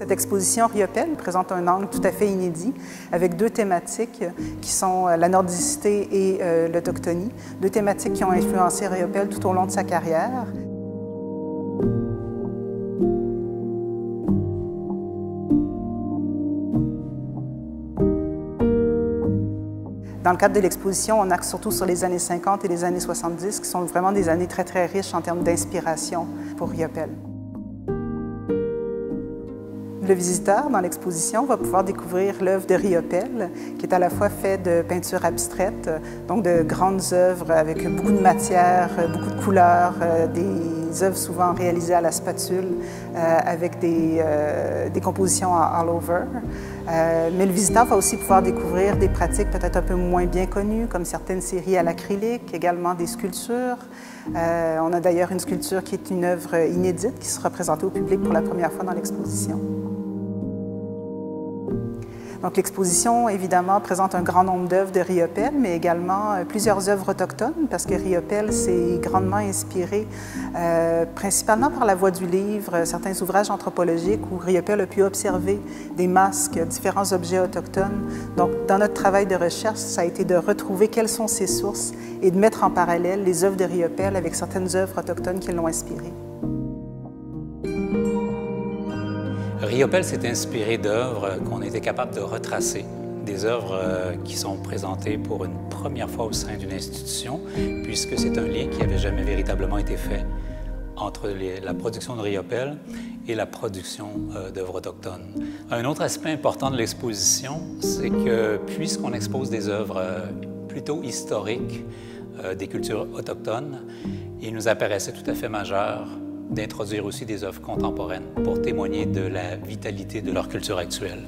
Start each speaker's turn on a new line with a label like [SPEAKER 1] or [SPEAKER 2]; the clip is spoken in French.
[SPEAKER 1] Cette exposition Riopelle présente un angle tout à fait inédit avec deux thématiques qui sont la nordicité et l'autochtonie, deux thématiques qui ont influencé Riopelle tout au long de sa carrière. Dans le cadre de l'exposition, on axe surtout sur les années 50 et les années 70, qui sont vraiment des années très, très riches en termes d'inspiration pour Riopelle. Le visiteur, dans l'exposition, va pouvoir découvrir l'œuvre de Riopelle, qui est à la fois faite de peinture abstraite, donc de grandes œuvres avec beaucoup de matière, beaucoup de couleurs, des œuvres souvent réalisées à la spatule, avec des compositions en all over. Mais le visiteur va aussi pouvoir découvrir des pratiques peut-être un peu moins bien connues, comme certaines séries à l'acrylique, également des sculptures. On a d'ailleurs une sculpture qui est une œuvre inédite qui sera présentée au public pour la première fois dans l'exposition. Donc l'exposition, évidemment, présente un grand nombre d'œuvres de Riopelle, mais également plusieurs œuvres autochtones, parce que Riopelle s'est grandement inspiré, principalement par la voie du livre, certains ouvrages anthropologiques où Riopelle a pu observer des masques, différents objets autochtones. Donc, dans notre travail de recherche, ça a été de retrouver quelles sont ces sources et de mettre en parallèle les œuvres de Riopelle avec certaines œuvres autochtones qui l'ont inspiré.
[SPEAKER 2] Riopelle s'est inspiré d'œuvres qu'on était capable de retracer, des œuvres qui sont présentées pour une première fois au sein d'une institution, puisque c'est un lien qui n'avait jamais véritablement été fait entre la production de Riopelle et la production d'œuvres autochtones. Un autre aspect important de l'exposition, c'est que puisqu'on expose des œuvres plutôt historiques des cultures autochtones, il nous apparaissait tout à fait majeur d'introduire aussi des œuvres contemporaines pour témoigner de la vitalité de leur culture actuelle.